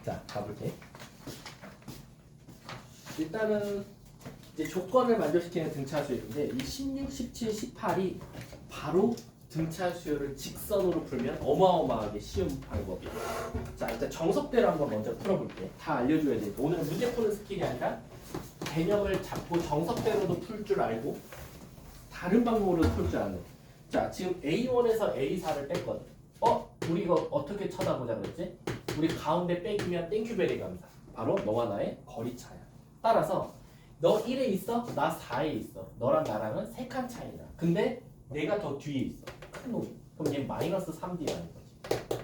자, 가볼게. 일단은 이제 조건을 만족시키는 등차수열인데 이 16, 17, 18이 바로 등차수열을 직선으로 풀면 어마어마하게 쉬운 방법이에요. 자, 일단 정석대로 한번 먼저 풀어볼게. 다 알려줘야 돼. 오늘은 문제 푸는 스킬이 아니라 개념을 잡고 정석대로도 풀 줄 알고 다른 방법으로도 풀 줄 아는. 자, 지금 A1에서 A4를 뺐거든. 우리 이거 어떻게 쳐다보자 그랬지? 우리 가운데 빼기면 땡큐베리 감사. 바로 너와 나의 거리차야. 따라서 너 1에 있어? 나 4에 있어. 너랑 나랑은 3칸 차이다. 근데 내가 더 뒤에 있어. 큰 놈이. 그럼 얘 마이너스 3D라는 거지.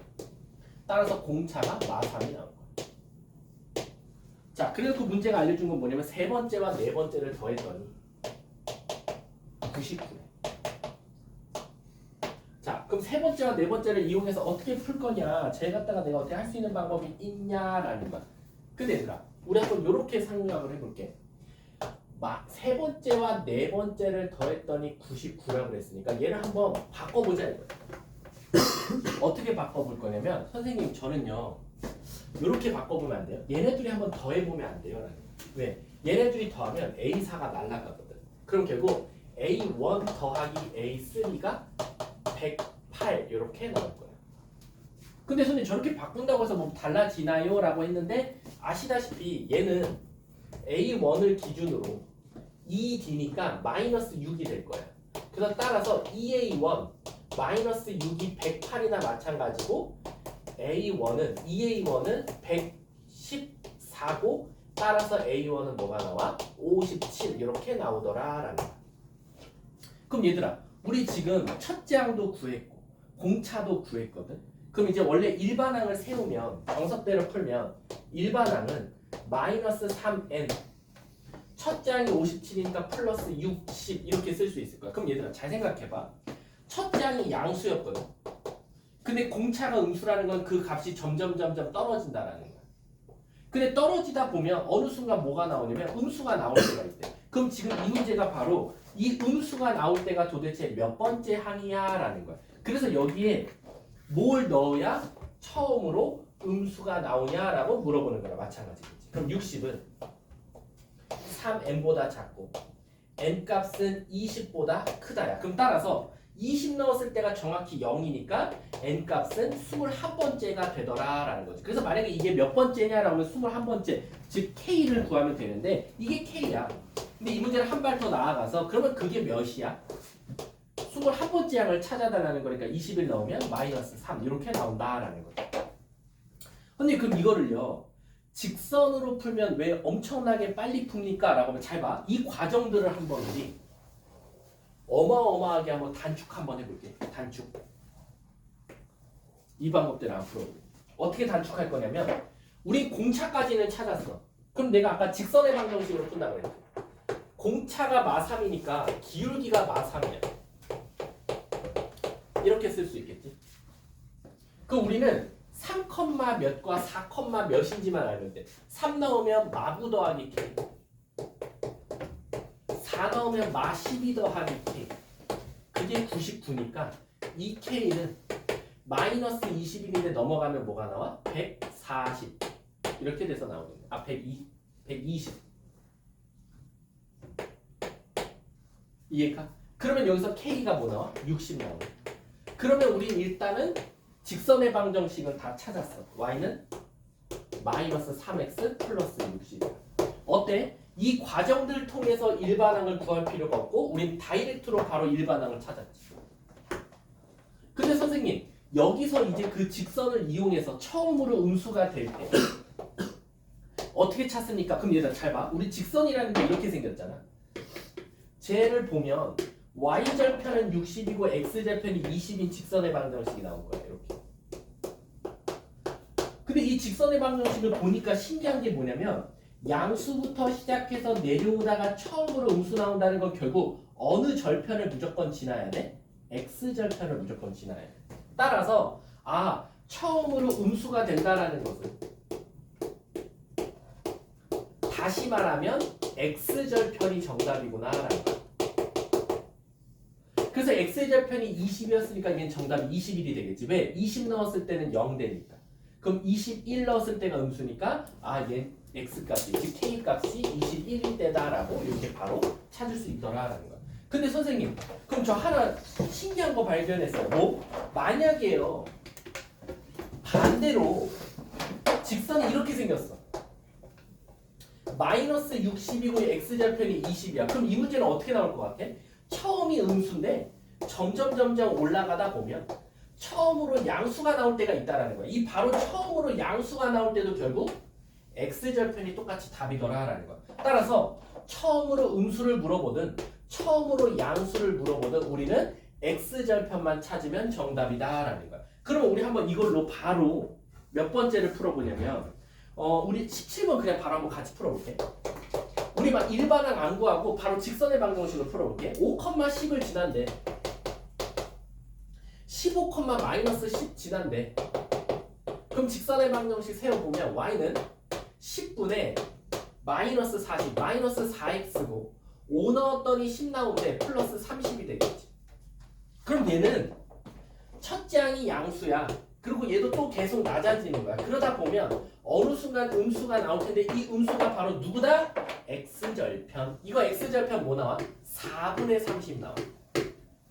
따라서 공차가 마3이 나온 거야. 자, 그래서 그 문제가 알려준 건 뭐냐면 세 번째와 네 번째를 더했더니 99래. 자, 그럼 세 번째와 네 번째를 이용해서 어떻게 풀 거냐? 쟤 갖다가 내가 어떻게 할 수 있는 방법이 있냐라는 거야. 근데 얘들아, 우리 한번 이렇게 생각을 해볼게. 세 번째와 네 번째를 더했더니 99라고 그랬으니까 얘를 한번 바꿔보자 이거야. 어떻게 바꿔볼 거냐면 선생님 저는요 이렇게 바꿔보면 안 돼요. 얘네들이 한번 더해보면 안 돼요. 라는 거야. 왜? 얘네들이 더하면 A4가 날아가거든. 그럼 결국 A1 더하기 A3가 108 이렇게 나올 거야. 근데 선생님 저렇게 바꾼다고 해서 뭐 달라지나요? 라고 했는데 아시다시피 얘는 A1을 기준으로 2D니까 마이너스 6이 될 거야. 그래서 따라서 2A1 마이너스 6이 108이나 마찬가지고 A1은 2A1은 114고 따라서 A1은 뭐가 나와? 57 이렇게 나오더라 라는 거야. 그럼 얘들아 우리 지금 첫째 항도 구했고 공차도 구했거든. 그럼 이제 원래 일반항을 세우면 정석대로 풀면 일반항은 마이너스 3n 첫째 항이 57이니까 플러스 60 이렇게 쓸 수 있을 거야. 그럼 얘들아 잘 생각해봐. 첫째 항이 양수였거든. 근데 공차가 음수라는 건 그 값이 점점 떨어진다라는 거야. 근데 떨어지다 보면 어느 순간 뭐가 나오냐면 음수가 나올 때가 있대. 그럼 지금 이 문제가 바로 이 음수가 나올 때가 도대체 몇 번째 항이야 라는 거야. 그래서 여기에 뭘 넣어야 처음으로 음수가 나오냐라고 물어보는 거랑 마찬가지겠지. 그럼 60은 3n보다 작고 n값은 20보다 크다야. 그럼 따라서 20 넣었을 때가 정확히 0이니까 n값은 21번째가 되더라 라는 거지. 그래서 만약에 이게 몇 번째냐라고 하면 21번째 즉 k를 구하면 되는데 이게 k야. 근데 이 문제를 한 발 더 나아가서 그러면 그게 몇이야? 21번째 항을 찾아달라는 거니까 20을 넣으면 마이너스 3 이렇게 나온다라는 거죠. 근데 그럼 이거를요 직선으로 풀면 왜 엄청나게 빨리 풉니까? 라고 하면 잘 봐. 이 과정들을 한번 우리 어마어마하게 한번 단축 한번 해볼게. 단축. 이 방법대로 앞으로 어떻게 단축할 거냐면 우리 공차까지는 찾았어. 그럼 내가 아까 직선의 방정식으로 푼다고 그랬지. 공차가 마3이니까 기울기가 마3이야. 이렇게 쓸 수 있겠지. 그럼 우리는 3, 몇과 4, 몇인지만 알면 돼. 3 넣으면 마구 더하기 K 4 넣으면 마 12 더하기 K 그게 99니까 이 K는 마이너스 21인데 넘어가면 뭐가 나와? 140 이렇게 돼서 나오는 거야. 120 이해가? 그러면 여기서 K가 뭐 나와? 60 나오는 거야. 그러면 우린 일단은 직선의 방정식은 다 찾았어. y는 마이너스 3x 플러스 60이야. 어때? 이 과정들 통해서 일반항을 구할 필요가 없고 우린 다이렉트로 바로 일반항을 찾았지. 근데 선생님 여기서 이제 그 직선을 이용해서 처음으로 음수가 될 때 어떻게 찾습니까? 그럼 얘들아 잘 봐. 우리 직선이라는 게 이렇게 생겼잖아. 쟤를 보면 y절편은 60이고 x절편이 20인 직선의 방정식이 나온 거야. 이렇게. 근데 이 직선의 방정식을 보니까 신기한 게 뭐냐면 양수부터 시작해서 내려오다가 처음으로 음수 나온다는 건 결국 어느 절편을 무조건 지나야 돼? x절편을 무조건 지나야 돼. 따라서 처음으로 음수가 된다라는 것은 다시 말하면 x절편이 정답이구나라는 거야. 그래서 x절편이 20이었으니까 얘는 정답이 21이 되겠지. 왜? 20 넣었을 때는 0 되니까. 그럼 21 넣었을 때가 음수니까 얘 x값이 즉 k값이 21일 때다라고 이렇게 바로 찾을 수 있더라라는 거야. 근데 선생님 그럼 저 하나 신기한 거 발견했어요. 뭐? 만약에요 반대로 직선이 이렇게 생겼어. 마이너스 60이고 x절편이 20이야. 그럼 이 문제는 어떻게 나올 것 같아? 처음이 음수인데 점점 올라가다 보면 처음으로 양수가 나올 때가 있다라는 거야. 이 바로 처음으로 양수가 나올 때도 결국 x절편이 똑같이 답이더라라는 거야. 따라서 처음으로 음수를 물어보든 처음으로 양수를 물어보든 우리는 x절편만 찾으면 정답이다라는 거야. 그러면 우리 한번 이걸로 바로 몇 번째를 풀어보냐면 우리 17번 그냥 바로 한번 같이 풀어볼게. 우리 막 일반항 안 구하고 바로 직선의 방정식을 풀어볼게. 5,10을 지난데 15, 마이너스 10 지난데 그럼 직선의 방정식 세워보면 y는 10분의 마이너스 40, 마이너스 4x고 5 넣었더니 10 나오는데 플러스 30이 되겠지. 그럼 얘는 첫째 항이 양수야. 그리고 얘도 또 계속 낮아지는 거야. 그러다 보면 어느 순간 음수가 나올 텐데 이 음수가 바로 누구다? x절편. 이거 x절편 뭐 나와? 4분의 30 나와.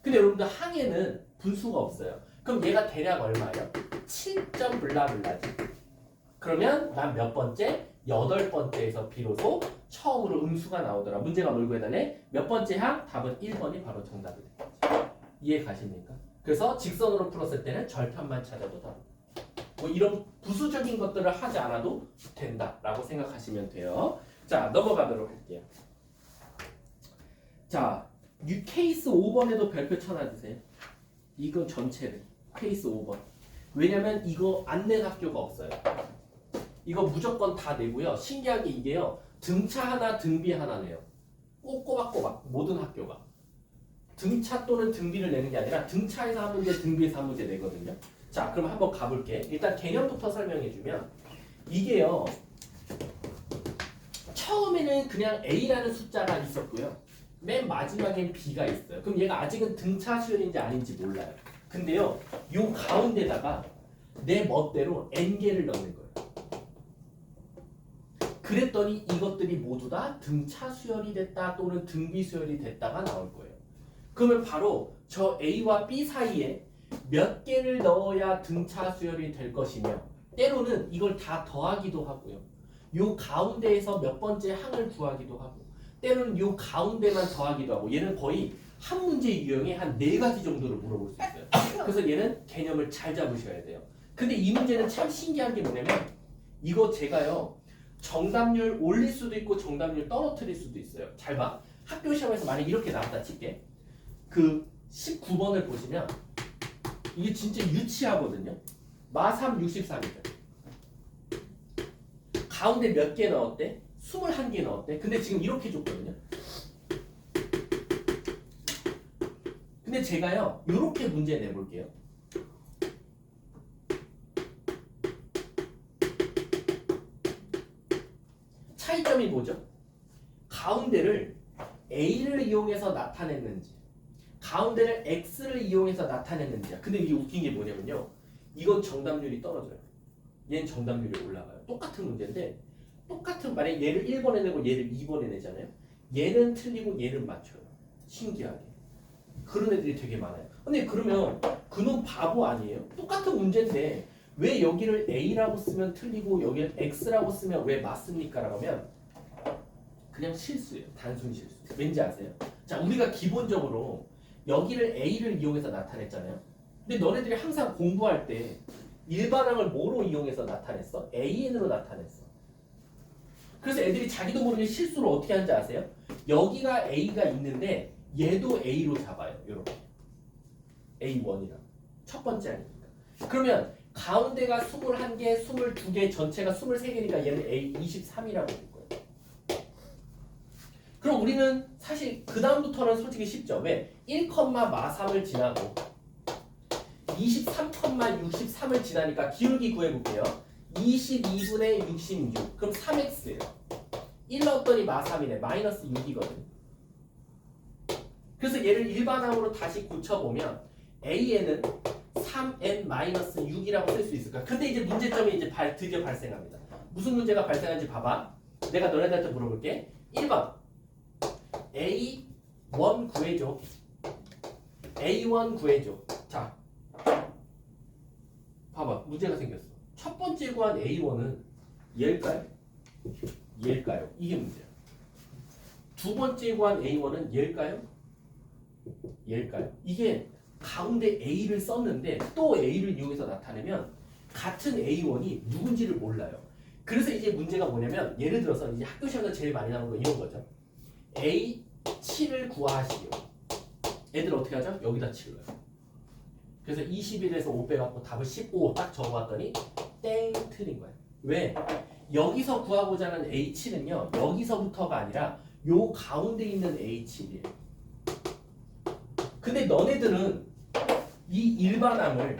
근데 여러분들 항에는 분수가 없어요. 그럼 얘가 대략 얼마예요? 7점 블라블라지. 그러면 난 몇 번째? 8번째에서 비로소 처음으로 음수가 나오더라. 문제가 뭘 구해달래? 몇 번째 항? 답은 1번이 바로 정답이 되겠지. 이해 가십니까? 그래서 직선으로 풀었을 때는 절편만 찾아도 답. 뭐 이런 부수적인 것들을 하지 않아도 된다라고 생각하시면 돼요. 자, 넘어가도록 할게요. 자, 케이스 5번에도 별표 쳐놔주세요. 이거 전체를. 케이스 5번. 왜냐면 이거 안 낸 학교가 없어요. 이거 무조건 다 내고요. 신기하게 이게요. 등차 하나, 등비 하나 내요. 꼬박꼬박 모든 학교가. 등차 또는 등비를 내는 게 아니라 등차에서 한 문제, 등비에서 한 문제 내거든요. 자, 그럼 한번 가볼게. 일단 개념부터 설명해주면 이게요. 처음에는 그냥 A라는 숫자가 있었고요. 맨 마지막엔 B가 있어요. 그럼 얘가 아직은 등차 수열인지 아닌지 몰라요. 근데요, 요 가운데다가 내 멋대로 N개를 넣는 거예요. 그랬더니 이것들이 모두 다 등차 수열이 됐다 또는 등비 수열이 됐다가 나올 거예요. 그러면 바로 저 A와 B 사이에 몇 개를 넣어야 등차 수열이 될 것이며 때로는 이걸 다 더하기도 하고요. 요 가운데에서 몇 번째 항을 구하기도 하고 때로는 요 가운데만 더하기도 하고 얘는 거의 한 문제 유형에 한 4가지 정도를 물어볼 수 있어요. 그래서 얘는 개념을 잘 잡으셔야 돼요. 근데 이 문제는 참 신기한 게 뭐냐면 이거 제가요 정답률 올릴 수도 있고 정답률 떨어뜨릴 수도 있어요. 잘 봐. 학교 시험에서 만약 이렇게 나왔다 칠게. 그 19번을 보시면 이게 진짜 유치하거든요. 마3 63이죠. 가운데 몇 개 넣었대? 21개 넣었대. 근데 지금 이렇게 줬거든요. 근데 제가요 이렇게 문제 내볼게요. 차이점이 뭐죠? 가운데를 A를 이용해서 나타냈는지 가운데를 X를 이용해서 나타냈는지야. 근데 이게 웃긴 게 뭐냐면요. 이건 정답률이 떨어져요. 얘는 정답률이 올라가요. 똑같은 문제인데 똑같은 만약에 얘를 1번에 내고 얘를 2번에 내잖아요. 얘는 틀리고 얘는 맞춰요. 신기하게. 그런 애들이 되게 많아요. 근데 그러면 그놈 바보 아니에요? 똑같은 문제인데 왜 여기를 A라고 쓰면 틀리고 여기를 X라고 쓰면 왜 맞습니까? 라고 하면 그냥 실수예요. 단순 실수. 왠지 아세요? 자, 우리가 기본적으로 여기를 A를 이용해서 나타냈잖아요. 근데 너네들이 항상 공부할 때 일반항을 뭐로 이용해서 나타냈어? AN으로 나타냈어. 그래서 애들이 자기도 모르게 실수를 어떻게 하는지 아세요? 여기가 A가 있는데 얘도 A로 잡아요. 이렇게 A1이랑 첫 번째 아닙니까? 그러면 가운데가 21개, 22개, 전체가 23개니까 얘는 A23이라고 될 거예요. 그럼 우리는 사실 그 다음부터는 솔직히 쉽죠. 왜? 1,마3을 지나고 23,63을 지나니까 기울기 구해볼게요. 22분의 66 그럼 3x예요. 1 넣었더니 마3이네. 마이너스 6이거든. 그래서 얘를 일반항으로 다시 고쳐보면 A에는 3n-6이라고 쓸 수 있을까? 근데 이제 문제점이 이제 드디어 발생합니다. 무슨 문제가 발생하는지 봐봐. 내가 너네들한테 물어볼게. 1번 A1 구해줘. A1 구해줘. 자, 봐봐. 문제가 생겼어. 첫 번째 구한 A1은 얘일까요? 얘일까요? 이게 문제야. 두 번째 구한 A1은 얘일까요? 얘일까요? 이게 가운데 A를 썼는데 또 A를 이용해서 나타내면 같은 A1이 누군지를 몰라요. 그래서 이제 문제가 뭐냐면 예를 들어서 이제 학교 시험에서 제일 많이 나오는 거 이런 거죠. A7을 구하시오. 애들 어떻게 하죠? 여기다 치워요. 그래서 21에서 5 빼갖고 답을 15 딱 적어봤더니 땡 틀린 거예요. 왜? 여기서 구하고자 하는 A7은요. 여기서부터가 아니라 요 가운데 있는 A7이에요. 근데 너네들은 이 일반항을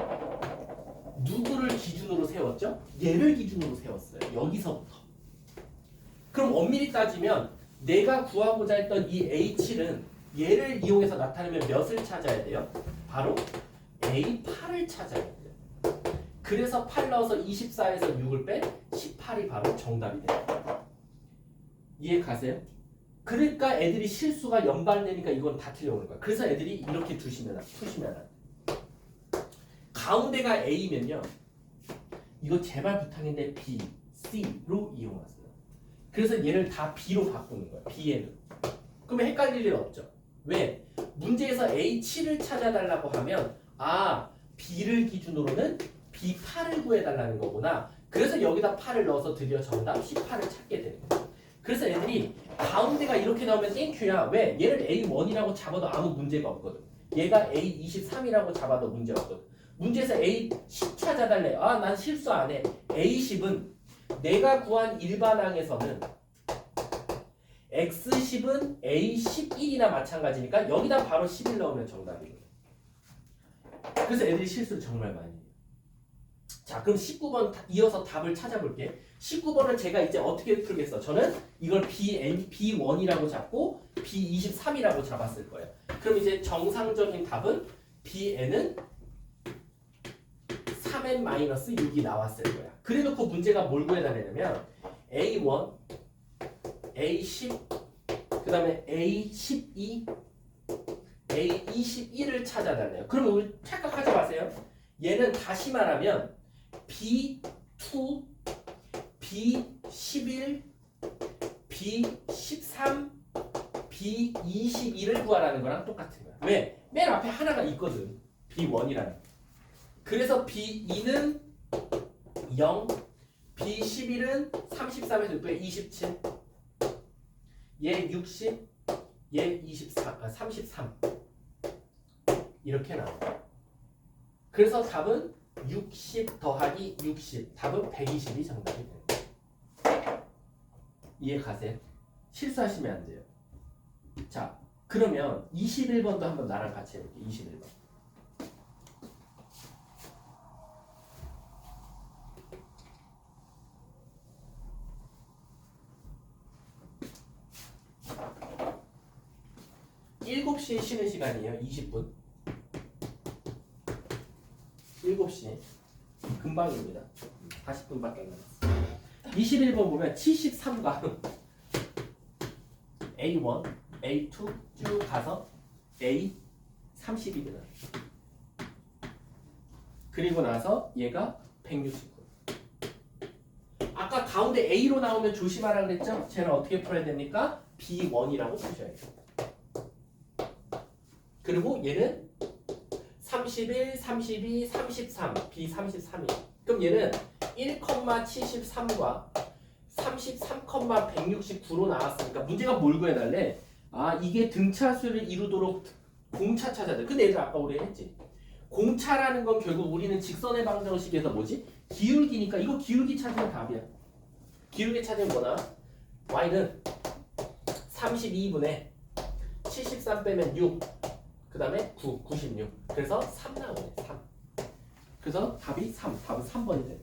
누구를 기준으로 세웠죠? 얘를 기준으로 세웠어요. 여기서부터. 그럼 엄밀히 따지면 내가 구하고자 했던 이 A7은 얘를 이용해서 나타내면 몇을 찾아야 돼요? 바로 A8을 찾아야 돼요. 그래서 8 넣어서 24에서 6을 빼 18이 바로 정답이 돼요. 이해 가세요? 그러니까 애들이 실수가 연발되니까 이건 다 틀려오는 거야. 그래서 애들이 이렇게 푸시면 가운데가 A면요. 이거 제발 부탁인데 B, C로 이용하세요. 그래서 얘를 다 B로 바꾸는 거야. B에는. 그러면 헷갈릴 일 없죠. 왜? 문제에서 A7을 찾아달라고 하면 B를 기준으로는 B8을 구해달라는 거구나. 그래서 여기다 8을 넣어서 드디어 정답 18을 찾게 되는 거예요. 그래서 애들이 가운데가 이렇게 나오면 땡큐야. 왜? 얘를 A1이라고 잡아도 아무 문제가 없거든. 얘가 A23이라고 잡아도 문제 없거든. 문제에서 A10 찾아달래. 난 실수 안 해. A10은 내가 구한 일반항에서는 X10은 A11이나 마찬가지니까 여기다 바로 11 넣으면 정답이거든. 그래서 애들이 실수를 정말 많이 해요. 자, 그럼 19번 이어서 답을 찾아볼게. 19번을 제가 이제 어떻게 풀겠어? 저는 이걸 B1이라고 잡고 B23이라고 잡았을 거예요. 그럼 이제 정상적인 답은 Bn은 3n-6이 나왔을 거야. 그래놓고 문제가 뭘 구해달라냐면 A1, A10, 그 다음에 A12, A21을 찾아달래요. 그럼 우리 착각하지 마세요. 얘는 다시 말하면 B2, B11, B13, B21을 구하라는 거랑 똑같은 거야. 왜? 맨 앞에 하나가 있거든. B1이라는. 그래서 B2는 0, B11은 33에서 6에 27, 얘 60, 얘 33 이렇게 나와요. 그래서 답은 60 더하기 60, 답은 120이 정답이 돼요. 이해 가세요? 실수하시면 안 돼요. 자, 그러면 21번도 한번 나랑 같이 해볼게요. 21번. 일곱 시에 쉬는 시간이에요. 20분. 7시. 금방입니다. 40분밖에 안 남았어요. 21번 보면 73강 A1, A2 쭉 가서 A32가 나와요. 그리고 나서 얘가 169. 아까 가운데 A로 나오면 조심하라 그랬죠? 쟤는 어떻게 풀어야 됩니까? B1이라고 푸셔야 돼요. 그리고 얘는 31, 32, 33, B33이에요. 그럼 얘는 1,73과 33,169로 나왔으니까 문제가 뭘 구해달래? 이게 등차수를 이루도록 공차 찾아야 돼. 근데 얘들 아까 우리 했지. 공차라는 건 결국 우리는 직선의 방정식에서 뭐지? 기울기니까 이거 기울기 찾으면 답이야. 기울기 찾으면 뭐나? y는 32분의 73 빼면 6, 그 다음에 9, 96. 그래서 3 나오네. 3. 그래서 답이 3. 답은 3번이 돼.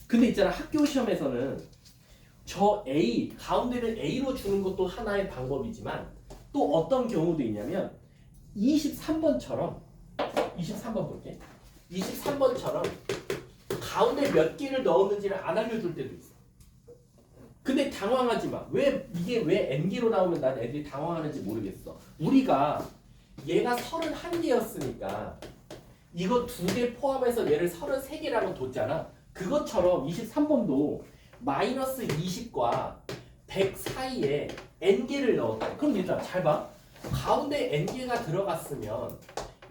근데 있잖아, 학교 시험에서는 저 A, 가운데를 A로 주는 것도 하나의 방법이지만 또 어떤 경우도 있냐면 23번처럼 23번 볼게. 23번처럼 가운데 몇 개를 넣었는지를 안 알려줄 때도 있어. 근데 당황하지 마. 이게 왜 n개로 나오면 난 애들이 당황하는지 모르겠어. 우리가 얘가 31개였으니까 이거 2개 포함해서 얘를 33개라고 뒀잖아. 그것처럼 23번도 마이너스 20과 100 사이에 n개를 넣었다. 그럼 얘들아 잘 봐. 가운데 n개가 들어갔으면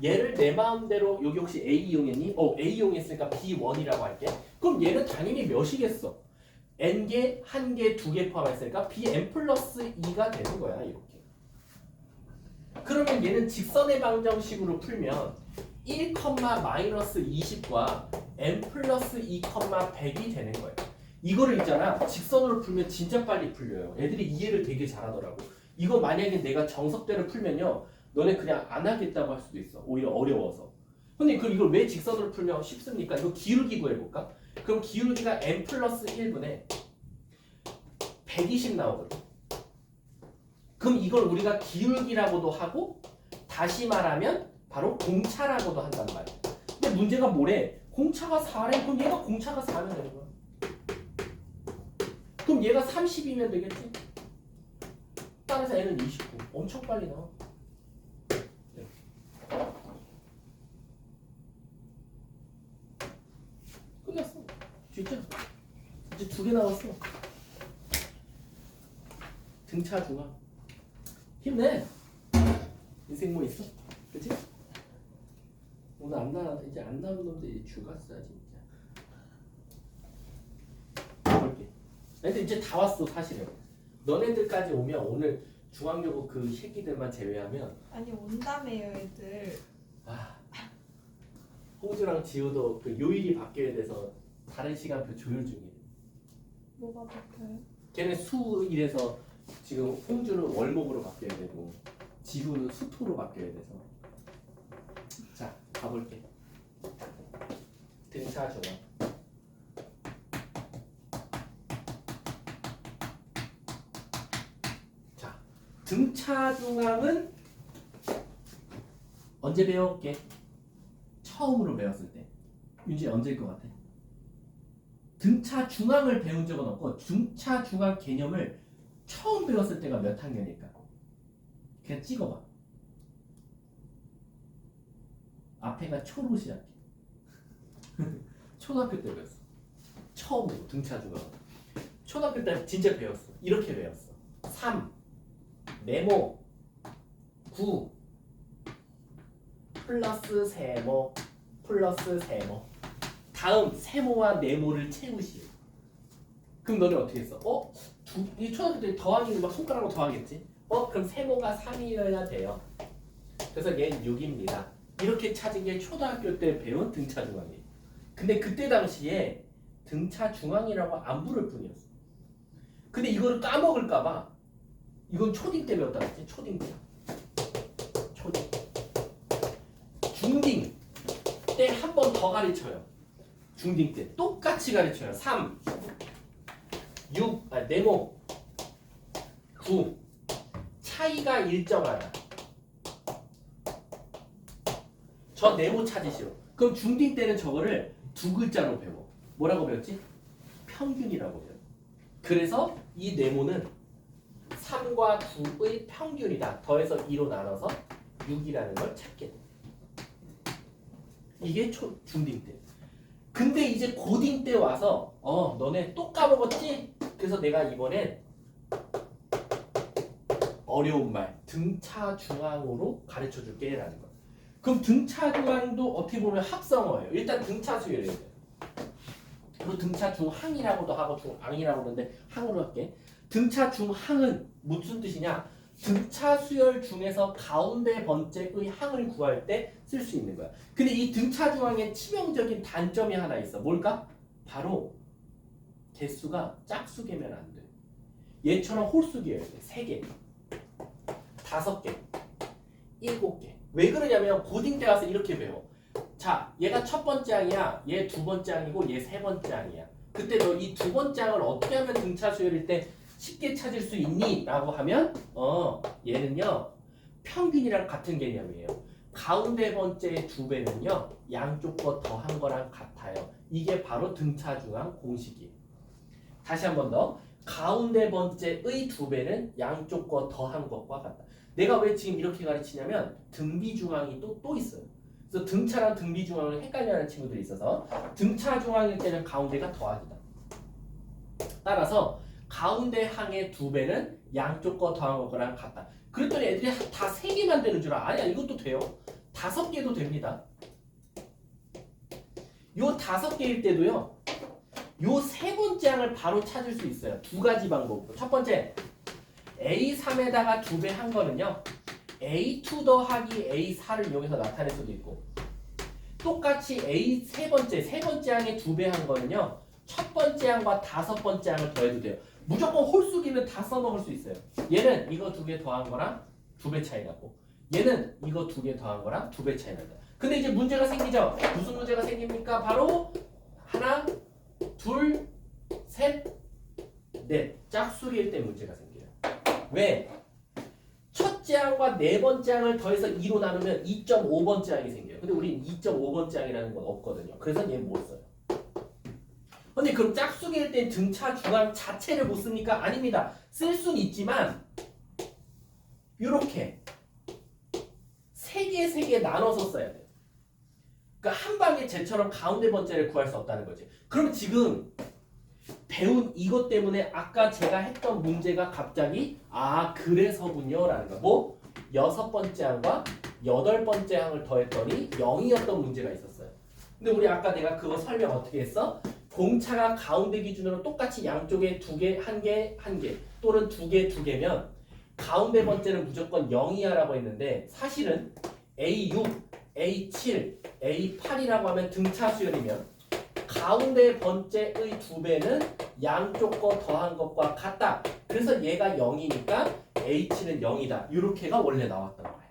얘를 내 마음대로 여기 혹시 A 이용했니? A 이용했으니까 B1이라고 할게. 그럼 얘는 당연히 몇이겠어? n개, 1개, 2개 포함했으니까 bn 플러스 2가 되는 거야. 이렇게. 그러면 얘는 직선의 방정식으로 풀면 1, 마이너스 20과 n 플러스 2, 100이 되는 거예요. 이거를 있잖아. 직선으로 풀면 진짜 빨리 풀려요. 애들이 이해를 되게 잘하더라고. 이거 만약에 내가 정석대로 풀면요. 너네 그냥 안 하겠다고 할 수도 있어. 오히려 어려워서. 근데 그럼 이걸 왜 직선으로 풀면 쉽습니까? 이거 기울기 구해볼까? 그럼 기울기가 n 플러스 1분의 120 나오거든. 그럼 이걸 우리가 기울기라고도 하고 다시 말하면 바로 공차라고도 한단 말이야. 근데 문제가 뭐래? 공차가 4래. 그럼 얘가 공차가 4면 되는 거야. 그럼 얘가 30이면 되겠지? 따라서 n은 29. 엄청 빨리 나와. 끝났어. 진짜. 이제 2개 나왔어. 등차 중앙. 힘내. 인생 뭐 있어? 그치? 오늘 안 나와. 이제 안 나오는 놈들 죽었어 진짜. 볼게. 근데 이제 다 왔어 사실은. 너네들까지 오면 오늘 중앙여고 그 새끼들만 제외하면 아니 온다며요 애들. 홍주랑 지우도 그 요일이 바뀌어야 돼서 다른 시간표 조율 중이래. 뭐가 바뀌어요? 걔네 수일에서 지금 홍주는 월목으로 바뀌어야 되고 지우는 수토로 바뀌어야 돼서. 자 가볼게. 등차 중앙. 자 등차 중앙은 언제 배웠게? 처음으로 배웠을 때. 윤지 언제일 것 같아? 등차 중앙을 배운 적은 없고 등차 중앙 개념을 처음 배웠을 때가 몇 학년일까? 그냥 찍어봐. 앞에가 초로 시작해. 초등학교 때 배웠어. 처음으로 등차 중앙. 초등학교 때 진짜 배웠어. 이렇게 배웠어. 3, 네모, 9, 플러스 세모, 플러스 세모. 다음 세모와 네모를 채우시오. 그럼 너는 어떻게 했어? 이 초등학교 때 더하기는 막 손가락으로 더하겠지? 그럼 세모가 3이어야 돼요. 그래서 얘는 6입니다. 이렇게 찾은 게 초등학교 때 배운 등차 중앙이에요. 근데 그때 당시에 등차 중앙이라고 안 부를 뿐이었어. 근데 이거를 까먹을까봐 이건 초딩 때 배웠다 그랬지? 초딩 때. 초딩. 중딩 때 한 번 더 가르쳐요. 중딩 때 똑같이 가르쳐요. 3, 6, 네모, 9 차이가 일정하다. 저 네모 찾으시오. 그럼 중딩 때는 저거를 두 글자로 배워. 뭐라고 배웠지? 평균이라고 배워. 그래서 이 네모는 3과 9의 평균이다. 더해서 2로 나눠서 6이라는 걸 찾게 돼. 이게 중딩 때. 근데 이제 고딩 때 와서 너네 또 까먹었지? 그래서 내가 이번엔 어려운 말 등차 중앙으로 가르쳐줄게 라는 거야. 그럼 등차 중앙도 어떻게 보면 합성어예요. 일단 등차 수열이에요. 그리고 등차 중항이라고도 하고 중앙이라고 하는데 항으로 할게. 등차 중항은 무슨 뜻이냐? 등차 수열 중에서 가운데 번째의 항을 구할 때 쓸 수 있는 거야. 근데 이 등차 중항의 치명적인 단점이 하나 있어. 뭘까? 바로 개수가 짝수개면 안 돼. 얘처럼 홀수개여야 돼. 3개, 5개, 7개. 왜 그러냐면 고딩 때 가서 이렇게 배워. 자, 얘가 첫 번째 항이야. 얘 두 번째 항이고 얘 세 번째 항이야. 그때 너 이 두 번째 항을 어떻게 하면 등차 수열일 때 쉽게 찾을 수 있니? 라고 하면 얘는요 평균이랑 같은 개념이에요. 가운데 번째의 2배는요 양쪽 거 더한 거랑 같아요. 이게 바로 등차 중앙 공식이에요. 다시 한 번 더. 가운데 번째의 2배는 양쪽 거 더한 것과 같다. 내가 왜 지금 이렇게 가르치냐면 등비 중앙이 또 있어요. 그래서 등차랑 등비 중앙을 헷갈려하는 친구들이 있어서 등차 중앙일 때는 가운데가 더하기다. 따라서 가운데 항의 2배는 양쪽 거 더한 거랑 같다. 그랬더니 애들이 다 3개만 되는 줄 알아. 아니야, 이것도 돼요. 5개도 됩니다. 요 5개일 때도요. 요 3번째 항을 바로 찾을 수 있어요. 2가지 방법으로. 첫 번째, A3에다가 2배 한 거는요. A2 더하기 A4를 이용해서 나타낼 수도 있고, 똑같이 A 세 번째 항에 2배 한 거는요. 첫 번째 항과 5번째 항을 더해도 돼요. 무조건 홀수기는 다 써먹을 수 있어요. 얘는 이거 2개 더한 거랑 2배 차이 나고, 얘는 이거 2개 더한 거랑 2배 차이 난다. 근데 이제 문제가 생기죠. 무슨 문제가 생깁니까? 바로 하나, 둘, 셋, 넷. 짝수기일 때 문제가 생겨요. 왜? 첫째 항과 네 번째 항을 더해서 2로 나누면 2.5번째 항이 생겨요. 근데 우린 2.5번째 항이라는 건 없거든요. 그래서 얘는 못 써요. 근데 그럼 짝수기일 때 등차 중앙 자체를 못 씁니까? 아닙니다. 쓸 수는 있지만 이렇게 3개 나눠서 써야 돼요. 그러니까 한 방에 쟤처럼 가운데 번째를 구할 수 없다는 거지. 그럼 지금 배운 이것 때문에 아까 제가 했던 문제가 갑자기 그래서군요 라는 거야. 뭐? 6번째 항과 8번째 항을 더했더니 0이었던 문제가 있었어요. 근데 우리 아까 내가 그거 설명 어떻게 했어? 공차가 가운데 기준으로 똑같이 양쪽에 2개, 1개 또는 2개면 가운데 번째는 무조건 0이야 라고 했는데, 사실은 A6, A7, A8이라고 하면 등차 수열이면 가운데 번째의 2배는 양쪽 거 더한 것과 같다. 그래서 얘가 0이니까 H는 0이다. 이렇게가 원래 나왔던 거야.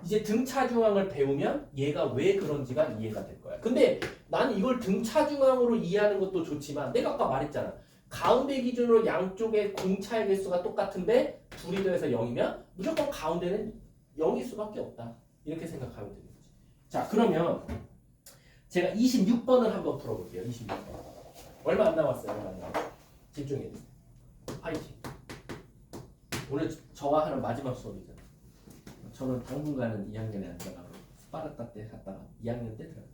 이제 등차 중앙을 배우면 얘가 왜 그런지가 이해가 될 거야. 근데 나는 이걸 등차 중앙으로 이해하는 것도 좋지만, 내가 아까 말했잖아. 가운데 기준으로 양쪽의 공차의 개수가 똑같은데 둘이 더해서 0이면 무조건 가운데는 0일 수밖에 없다. 이렇게 생각하면 되는 거지. 자, 그러면 제가 26번을 한번 풀어볼게요. 26번. 얼마 안 남았어요. 얼마 안 남았어요. 집중해 주세요. 파이팅. 오늘 저와 하는 마지막 수업이잖아요. 저는 당분간은 2학년에 안 들어가고 스파르타 때 갔다가 2학년 때 들어가요.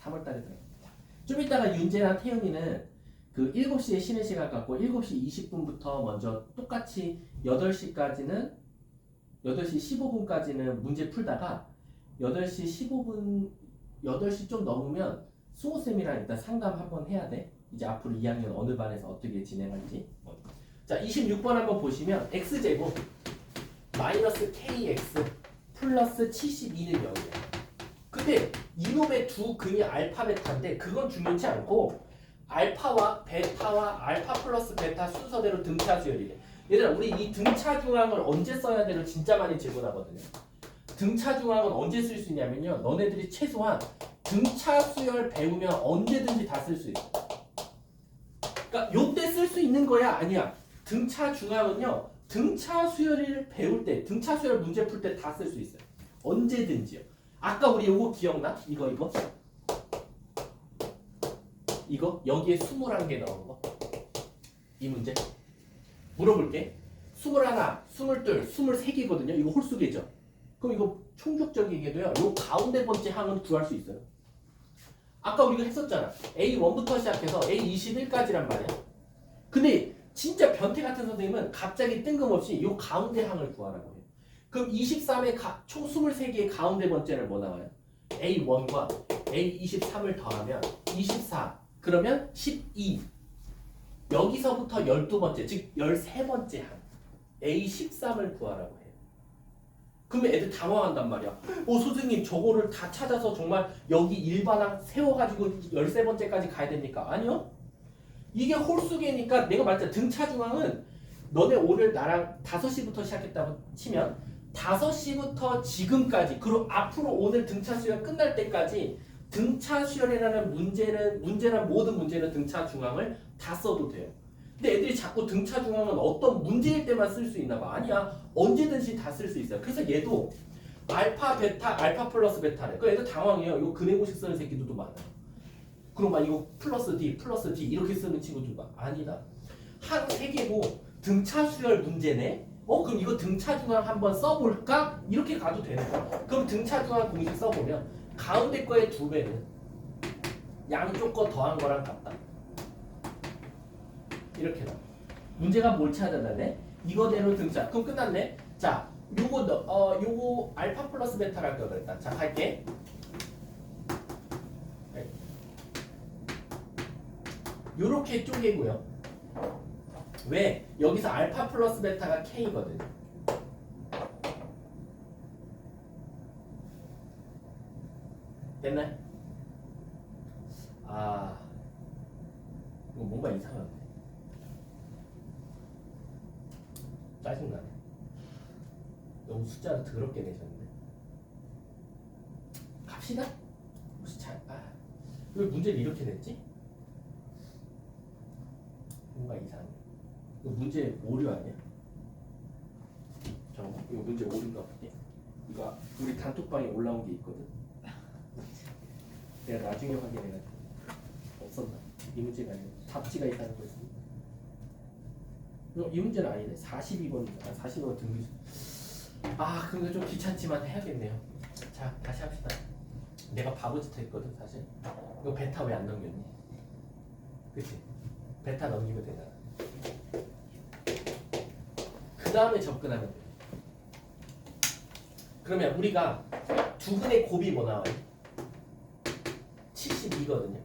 3월 달에 들어갑니다. 좀 이따가 윤재랑 태윤이는 그 7시에 쉬는 시간 갖고 7시 20분부터 먼저 똑같이 8시까지는 8시 15분까지는 문제 풀다가 8시 15분 8시 좀 넘으면 수호쌤이랑 일단 상담 한번 해야 돼. 이제 앞으로 2학년 어느 반에서 어떻게 진행할지. 자, 26번 한번 보시면 x제곱 마이너스 kx 플러스 72는 0이에요. 근데 이놈의 두 근이 알파 베타인데 그건 중요치 않고 알파와 베타와 알파 플러스 베타 순서대로 등차 수열이래. 얘들아, 우리 이 등차 중앙을 언제 써야 되는 진짜 많이 질문하거든요. 등차 중앙은 언제 쓸 수 있냐면요, 너네들이 최소한 등차 수열 배우면 언제든지 다 쓸 수 있어. 그러니까 요때 쓸 수 있는 거야? 아니야. 등차 중앙은요, 등차 수열을 배울 때, 등차 수열 문제 풀 때 다 쓸 수 있어요. 언제든지요. 아까 우리 요거 기억나? 이거 여기에 21개 넣은 거. 이 문제 물어볼게. 21, 22, 23개거든요. 이거 홀수계죠. 그럼 이거 충족적이게도요, 요 가운데 번째 항은 구할 수 있어요. 아까 우리가 했었잖아. A1부터 시작해서 A21까지란 말이야. 근데 진짜 변태 같은 선생님은 갑자기 뜬금없이 요 가운데 항을 구하라고 해요. 그럼 23의 총 23개의 가운데 번째는 뭐 나와요? A1과 A23을 더하면 24. 그러면 12. 여기서부터 12번째, 즉 13번째 항 A13을 구하라고 해요. 그러면 애들 당황한단 말이야. 선생님 저거를 다 찾아서 정말 여기 일반항 세워가지고 13번째까지 가야 됩니까? 아니요. 이게 홀수계니까 내가 말했잖아. 등차 중앙은 너네 오늘 나랑 5시부터 시작했다고 치면 5시부터 지금까지, 그리고 앞으로 오늘 등차 수열 끝날 때까지 등차 수열이라는 문제란 모든 문제는 등차 중앙을 다 써도 돼요. 근데 애들이 자꾸 등차 중앙은 어떤 문제일 때만 쓸 수 있나 봐. 아니야. 언제든지 다 쓸 수 있어요. 그래서 얘도 알파 베타 알파 플러스 베타래. 그 애들 당황해요. 이거 근해공식 쓰는 새끼들도 많아요. 그럼 막 이거 플러스 D 이렇게 쓰는 친구들 봐. 아니다. 한 세 개고 등차 수열 문제네. 그럼 이거 등차 중앙 한번 써볼까? 이렇게 가도 되는 거야. 그럼 등차 중앙 공식 써보면 가운데 거의 2배는 양쪽 거 더한 거랑 같다. 이렇게 나. 문제가 뭘 찾아야 돼? 이거대로 등차. 그럼 끝났네. 자, 요거 알파 플러스 베타랄 걸 그랬다. 자, 갈게. 요렇게 쪼개고요. 왜? 여기서 알파 플러스 베타가 K거든. 됐나요? 이거 뭔가 이상한데. 짜증나네. 너무 숫자를 더럽게 내셨는데. 갑시다. 혹시 왜 문제를 이렇게 냈지? 뭔가 이상해. 이거 문제 오류 아니야? 잠깐만, 이거 문제 오류인가 볼게. 이거 우리 단톡방에 올라온 게 있거든. 내가 나중에 확인해가지고 없었나? 이 문제가 아니라 답지가 있다는 거였습니다. 이 문제는 아니네. 42번이다. 42번 등비. 근데 좀 귀찮지만 해야겠네요. 자, 다시 합시다. 내가 바보짓 했거든 사실. 이거 베타 왜 안 넘겼니? 그치? 베타 넘기면 되잖아. 그 다음에 접근하면 돼. 그러면 우리가 두근의 곱이 뭐 나와요? 72거든요.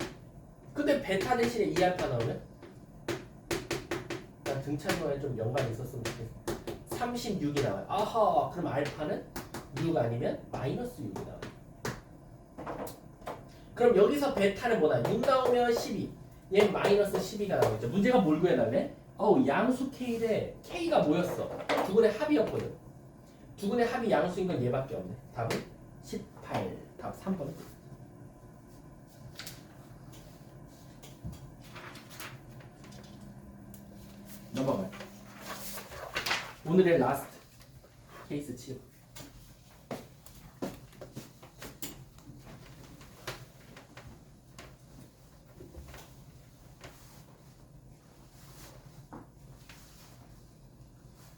근데 베타 대신에 2알파 나오면? 나 등차중앙에 좀 연관이 있었으면 좋겠어. 36이 나와요. 아하, 그럼 알파는 6 아니면 마이너스 6이 나와요. 그럼 여기서 베타는 뭐다? 6 나오면 12. 얘 마이너스 12가 나오겠죠. 문제가 뭘 구해달래? 양수 K에 K가 뭐였어? 두근의 합이었거든. 두근의 합이 양수인 건 얘밖에 없네. 답은 18. 답 3번. 넘어가요. 오늘의 라스트 케이스 7.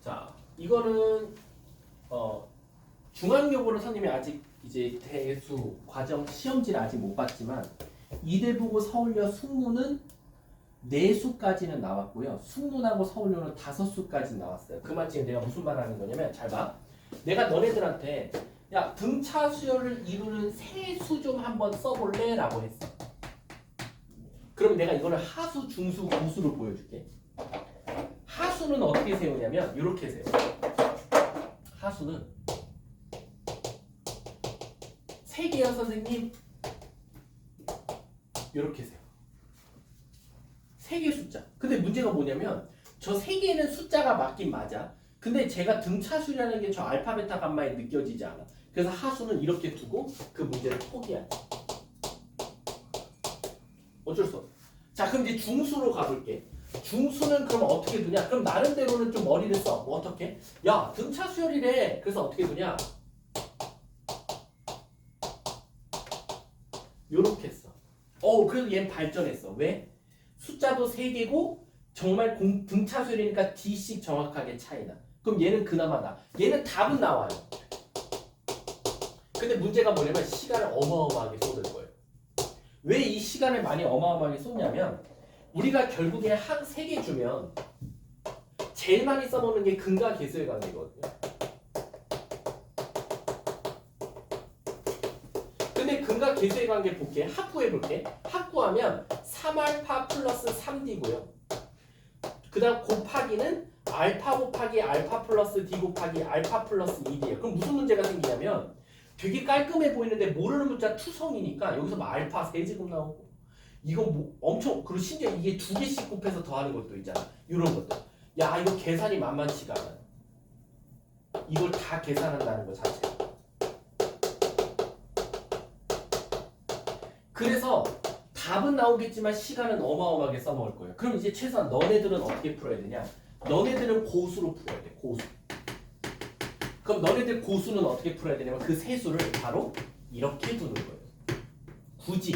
자, 이거는 중앙여고는 선생님이 아직 이제 대수 과정 시험지를 아직 못 봤지만 이대보고 서울여 숙무는 4수까지는 나왔고요. 숙문하고 서울여는 5수까지 나왔어요. 그 말 지금 내가 무슨 말 하는 거냐면 잘 봐. 내가 너네들한테 야 등차 수열을 이루는 세수 좀 한번 써볼래? 라고 했어. 그럼 내가 이거를 하수, 중수, 고수로 보여줄게. 하수는 어떻게 세우냐면 이렇게 세워. 하수는 3개요 선생님. 이렇게 세워. 3개 숫자. 근데 문제가 뭐냐면 저 3개는 숫자가 맞긴 맞아. 근데 제가 등차수라는 게 저 알파 베타 감마에 느껴지지 않아. 그래서 하수는 이렇게 두고 그 문제를 포기하지. 어쩔 수 없어. 자, 그럼 이제 중수로 가볼게. 중수는 그럼 어떻게 두냐? 그럼 나름대로는 좀 머리를 써. 뭐 어떻게? 야, 등차수열이래. 그래서 어떻게 두냐? 요렇게 써. 그래서 얘는 발전했어. 왜? 숫자도 3개고 정말 등차수열이니까 D씩 정확하게 차이나. 그럼 얘는 그나마 나. 얘는 답은 나와요. 근데 문제가 뭐냐면 시간을 어마어마하게 쏟을 거예요. 왜 이 시간을 많이 어마어마하게 쏟냐면 우리가 결국에 한 3개 주면 제일 많이 써먹는 게 근과 계수의 관계거든요. 근데 근과 계수의 관계 볼게. 합구해 볼게. 합구하면 3알파 플러스 3D고요. 그 다음 곱하기는 알파 곱하기 알파 플러스 D 곱하기 알파 플러스 2D예요. 그럼 무슨 문제가 생기냐면 되게 깔끔해 보이는데 모르는 문자 투성이니까 여기서 막 알파 세제곱 나오고 이건 뭐 엄청 그리고 심지어 이게 2개씩 곱해서 더하는 것도 있잖아. 이런 것들. 야 이거 계산이 만만치가 않아. 이걸 다 계산한다는 거 자체. 그래서 답은 나오겠지만 시간은 어마어마하게 써먹을 거예요. 그럼 이제 최소한 너네들은 어떻게 풀어야 되냐? 너네들은 고수로 풀어야 돼. 고수. 그럼 너네들 고수는 어떻게 풀어야 되냐면 그 세수를 바로 이렇게 두는 거예요. 굳이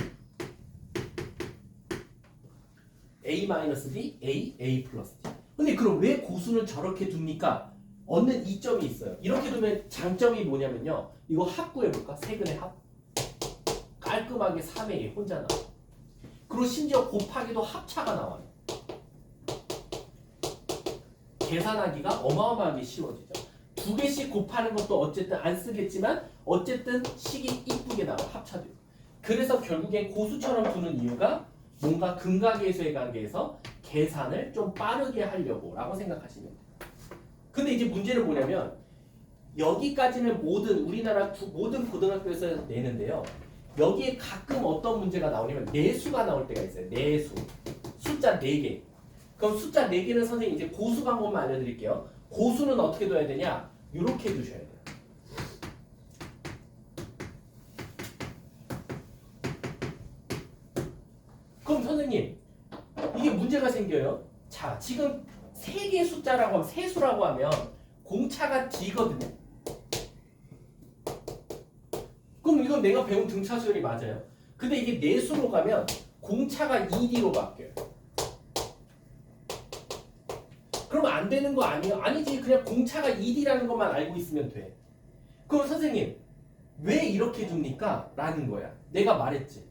a-d, a 플러스 d. 근데 그럼 왜 고수는 저렇게 둡니까? 얻는 이점이 있어요. 이렇게 두면 장점이 뭐냐면요. 이거 합 구해볼까? 세근의 합. 깔끔하게 3의 1 혼자 나와. 그리고 심지어 곱하기도 합차가 나와요. 계산하기가 어마어마하게 쉬워지죠. 두 개씩 곱하는 것도 어쨌든 안 쓰겠지만 어쨌든 식이 이쁘게 나와. 합차도. 그래서 결국엔 고수처럼 두는 이유가 뭔가 근각계수의 관계에서 계산을 좀 빠르게 하려고 라고 생각하시면 돼요. 근데 이제 문제는 뭐냐면 여기까지는 모든 우리나라 모든 고등학교에서 내는데요. 여기에 가끔 어떤 문제가 나오냐면 내수가 나올 때가 있어요. 내수. 숫자 4개. 그럼 숫자 4개는 선생님 이제 고수 방법만 알려드릴게요. 고수는 어떻게 둬야 되냐? 이렇게 두셔야 돼요. 그럼 선생님 이게 문제가 생겨요. 자, 지금 3개 숫자라고 하면 세수라고 하면 공차가 D거든요. 그럼 이건 내가 배운 등차 수열이 맞아요. 근데 이게 내수로 가면 공차가 ED로 바뀌어요. 그럼 안 되는 거 아니에요? 아니지. 그냥 공차가 ED라는 것만 알고 있으면 돼. 그럼 선생님 왜 이렇게 줍니까? 라는 거야. 내가 말했지.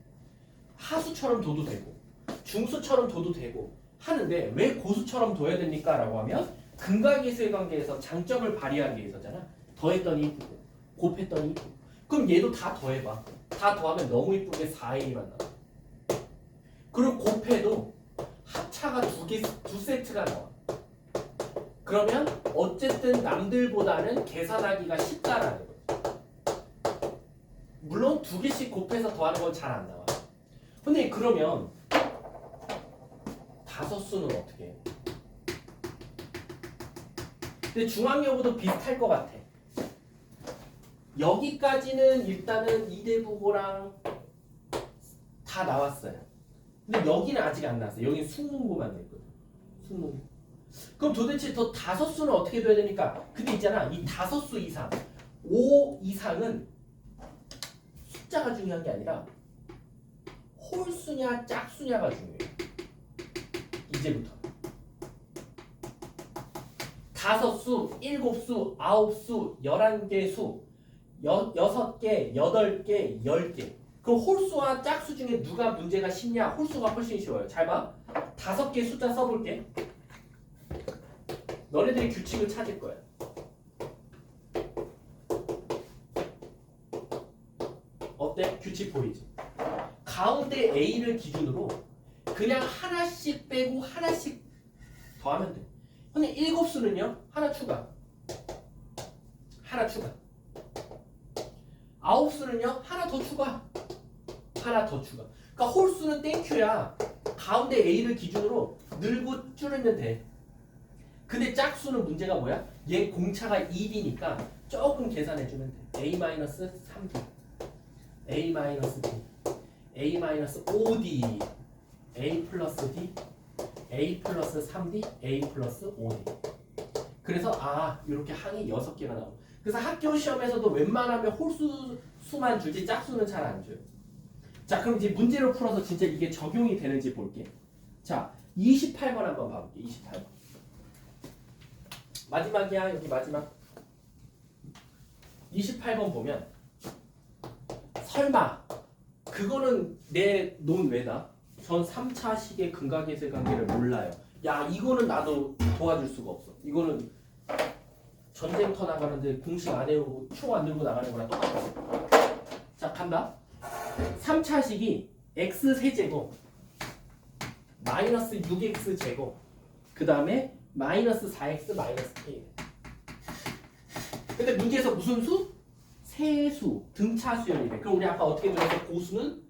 하수처럼 둬도 되고 중수처럼 둬도 되고 하는데 왜 고수처럼 둬야 됩니까? 라고 하면 근각계수의 관계에서 장점을 발휘하기 위해서잖아. 더했더니 이쁘고 곱했더니 이쁘고. 그럼 얘도 다 더해봐. 다 더하면 너무 이쁘게 4A만 나와. 그리고 곱해도 합차가 두 세트가 나와. 그러면 어쨌든 남들보다는 계산하기가 쉽다라는 거죠. 물론 2개씩 곱해서 더하는 건 잘 안 나와. 근데 그러면 다섯수는 어떻게 해? 근데 중앙여고도 비슷할 것 같아. 여기까지는 일단은 이대부고랑 다 나왔어요. 근데 여기는 아직 안 나왔어요. 여기는 수문고만 냈거든. 수문고. 그럼 도대체 더 다섯수는 어떻게 돼야 됩니까? 근데 있잖아. 이 다섯수 이상, 5 이상은 숫자가 중요한 게 아니라 홀수냐 짝수냐가 중요해요. 이제부터. 5수, 7수, 9수, 11개수, 6개, 8개, 10개. 그럼 홀수와 짝수 중에 누가 문제가 쉽냐? 홀수가 훨씬 쉬워요. 잘 봐. 5개 숫자 써볼게. 너네들이 규칙을 찾을 거야. 어때? 규칙 보이지? 가운데 A를 기준으로 그냥 하나씩 빼고 하나씩 더하면 돼. 근데 7수는요? 하나 추가. 하나 추가. 9수는요? 하나 더 추가. 하나 더 추가. 그러니까 홀수는 땡큐야. 가운데 A를 기준으로 늘고 줄이면 돼. 근데 짝수는 문제가 뭐야? 얘 공차가 1이니까 조금 계산해주면 돼. A-3D, A-D, A-5D, A 플러스 D, A 플러스 3D, A 플러스 5D. 그래서 이렇게 항이 6개가 나오고. 그래서 학교 시험에서도 웬만하면 홀수 수만 주지 짝수는 잘 안 줘요. 자, 그럼 이제 문제를 풀어서 진짜 이게 적용이 되는지 볼게. 자, 28번 한번 봐볼게. 28번. 마지막이야. 여기 마지막. 28번 보면 설마 그거는 내 논 외다. 전 3차식의 근각계수의 관계를 몰라요. 야, 이거는 나도 도와줄 수가 없어. 이거는 전쟁터 나가는데 공식 안 외우고 총 안 들고 나가는 거랑 똑같아. 자, 간다. 3차식이 x 세제곱 마이너스 6x 제곱 그 다음에 마이너스 4x 마이너스 k. 근데 문제에서 무슨 수? 세수, 등차 수열이래. 그럼 우리 아까 어떻게 들었어? 고수는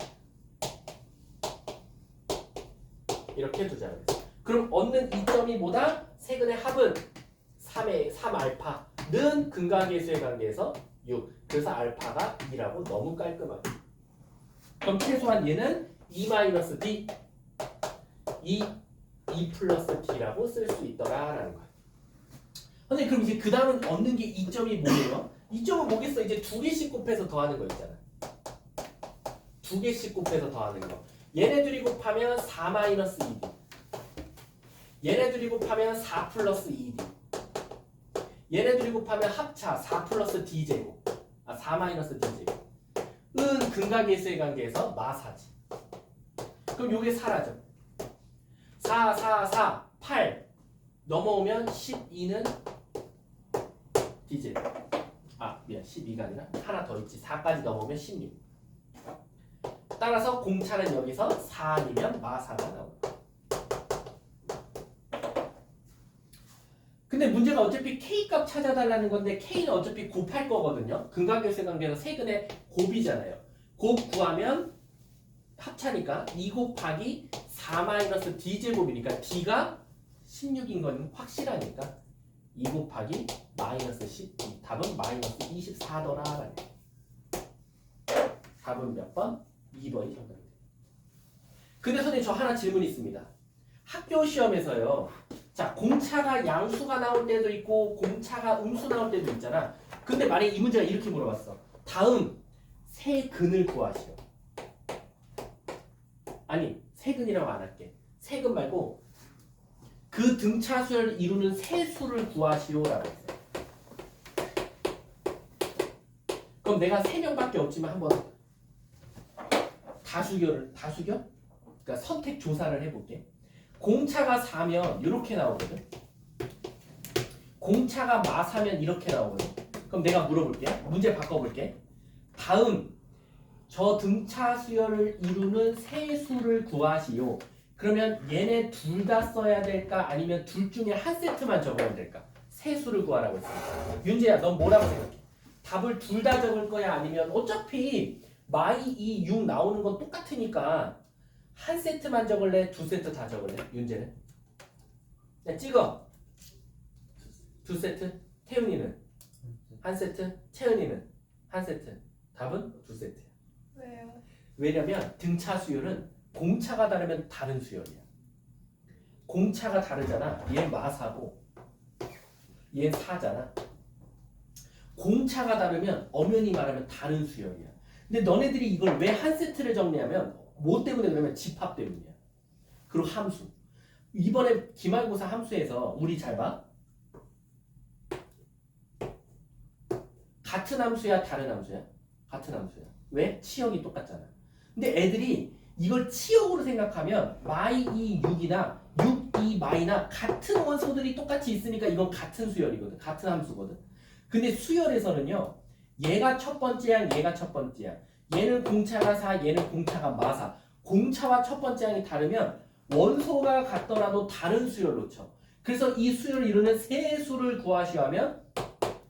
이렇게 두자 그랬어. 그럼 얻는 이점이 뭐다? 세근의 합은 3알파는 근각계수의 관계에서 6. 그래서 알파가 2라고 너무 깔끔하게. 그럼 최소한 얘는 2-D, 2 플러스 D라고 쓸 수 있더라라는 거야. 선생님 그럼 이제 그 다음은 얻는 게 2점이 뭐예요? 2점은 뭐겠어? 이제 두 개씩 곱해서 더하는 거 있잖아. 두 개씩 곱해서 더하는 거. 얘네들이 곱하면 4 마이너스 2D. 얘네들이 곱하면 4 플러스 2D. 얘네들이 곱하면 합차 4 플러스 D제곱. 4 마이너스 D제곱. 은 근각계수의 관계에서 마사지. 그럼 요게 4라죠. 4, 4, 4, 8 넘어오면 12는 D제곱. 미안 12가 아니라 하나 더 있지. 4까지 넘어오면 16. 따라서 공차는 여기서 4 아니면 마사가 나온다. 근데 문제가 어차피 K값 찾아달라는 건데 K는 어차피 곱할 거거든요. 근각계수의 관계에서 세근의 곱이잖아요. 곱 구하면 합차니까 2 곱하기 4 마이너스 D제곱이니까 D가 16인 건 확실하니까 2 곱하기 마이너스 12. 답은 마이너스 24더라. 답은 몇 번? 2번이 정답입니다. 근데 선생님 저 하나 질문이 있습니다. 학교 시험에서요. 자, 공차가 양수가 나올 때도 있고 공차가 음수 나올 때도 있잖아. 근데 만약에 이 문제가 이렇게 물어봤어. 다음 세근을 구하시오. 아니, 세근이라고 안 할게. 세근 말고 그 등차수를 이루는 세수를 구하시오라고 했어요. 그럼 내가 3명밖에 없지만 한번 다수교? 그러니까 선택 조사를 해볼게. 공차가 4면 이렇게 나오거든. 공차가 마사면 이렇게 나오거든. 그럼 내가 물어볼게. 문제 바꿔볼게. 다음 저 등차 수열을 이루는 세수를 구하시오. 그러면 얘네 둘 다 써야 될까? 아니면 둘 중에 한 세트만 적어야 될까? 세수를 구하라고 했으니까. 윤재야, 넌 뭐라고 생각해? 답을 둘 다 적을 거야? 아니면 어차피 마이 2, 6 나오는 건 똑같으니까 한 세트만 적을래? 두 세트 다 적을래? 윤재는? 야, 찍어. 두 세트? 태훈이는? 한 세트? 채은이는? 한 세트. 답은 두 세트야. 왜요? 왜냐면 등차 수열은 공차가 다르면 다른 수열이야. 공차가 다르잖아. 얘 마사고 얘 사잖아. 공차가 다르면 엄연히 말하면 다른 수열이야. 근데 너네들이 이걸 왜 한 세트를 정리하면 뭐 때문에 그러면 집합 때문이야. 그리고 함수. 이번에 기말고사 함수에서 우리 잘 봐. 같은 함수야 다른 함수야? 같은 함수야. 왜? 치역이 똑같잖아. 근데 애들이 이걸 치역으로 생각하면 마이 2, 6이나 6, 2, 마이나 같은 원소들이 똑같이 있으니까 이건 같은 수열이거든. 같은 함수거든. 근데 수열에서는요. 얘가 첫 번째 항, 얘가 첫 번째 항. 얘는 공차가 4, 얘는 공차가 마사. 공차와 첫 번째 항이 다르면 원소가 같더라도 다른 수열로 쳐. 그래서 이 수열을 이루는 세 수를 구하시오 하면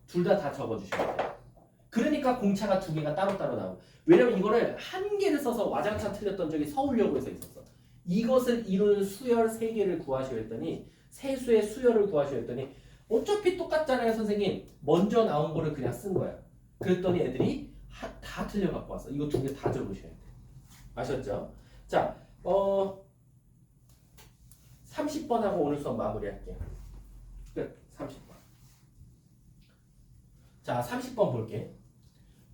둘 다 적어주시면 돼요. 그러니까 공차가 두 개가 따로따로 나오고. 왜냐면 이거를 한 개를 써서 와장창 틀렸던 적이 서울여고에서 있었어. 이것을 이루는 수열 세 개를 구하시오 했더니 세수의 수열을 구하시오 했더니 어차피 똑같잖아요 선생님. 먼저 나온 거를 그냥 쓴 거야. 그랬더니 애들이 다 틀려 갖고 왔어. 이거 두 개 다 적으셔야 돼. 아셨죠? 자, 30번 하고 오늘 수업 마무리할게요. 끝. 30번. 자, 30번 볼게.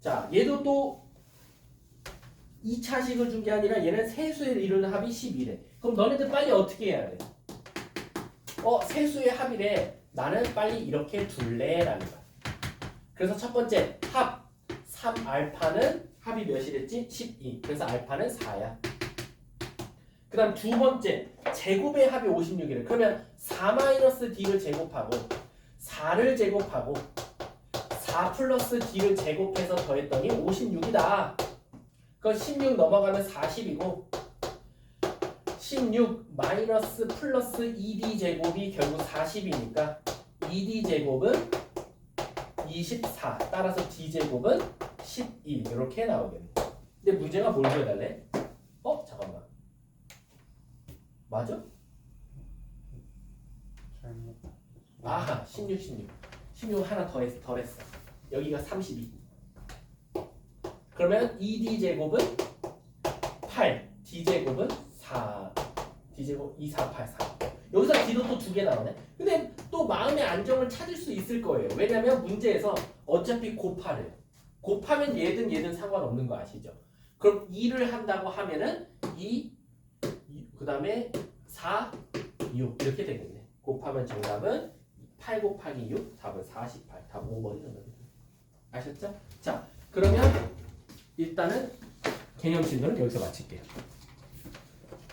자, 얘도 또 2차식을 준 게 아니라 얘는 세수의 이루는 합이 11에. 그럼 너네들 빨리 어떻게 해야 돼? 세수의 합이래. 나는 빨리 이렇게 둘래 라는 거야. 그래서 첫 번째 합 3알파는 합이 몇이랬지? 12. 그래서 알파는 4야. 그 다음 두 번째 제곱의 합이 56이래. 그러면 4-D를 제곱하고 4를 제곱하고 4 플러스 D를 제곱해서 더했더니 56이다. 그건 16 넘어가면 40이고 16 마이너스 플러스 2D 제곱이 결국 40이니까 2D 제곱은 24. 따라서 D 제곱은 12. 이렇게 나오겠네. 근데 문제가 뭘 구해달래? 잠깐만. 맞아? 아하, 16 하나 덜 했어. 여기가 32. 그러면 2D 제곱은 8, D 제곱은 4. D 제곱 2, 4, 8, 4. 여기서 D도 또 두 개 나오네. 근데 또 또 마음의 안정을 찾을 수 있을 거예요. 왜냐면 문제에서 어차피 곱하래요. 곱하면 얘든 상관없는 거 아시죠? 그럼 2를 한다고 하면은 2, 그 다음에 4, 6 이렇게 되겠네. 곱하면 정답은 8 곱하기 6, 답은 48. 답 5번이 정답입니다. 아셨죠? 자, 그러면 일단은 개념 진도는 여기서 마칠게요.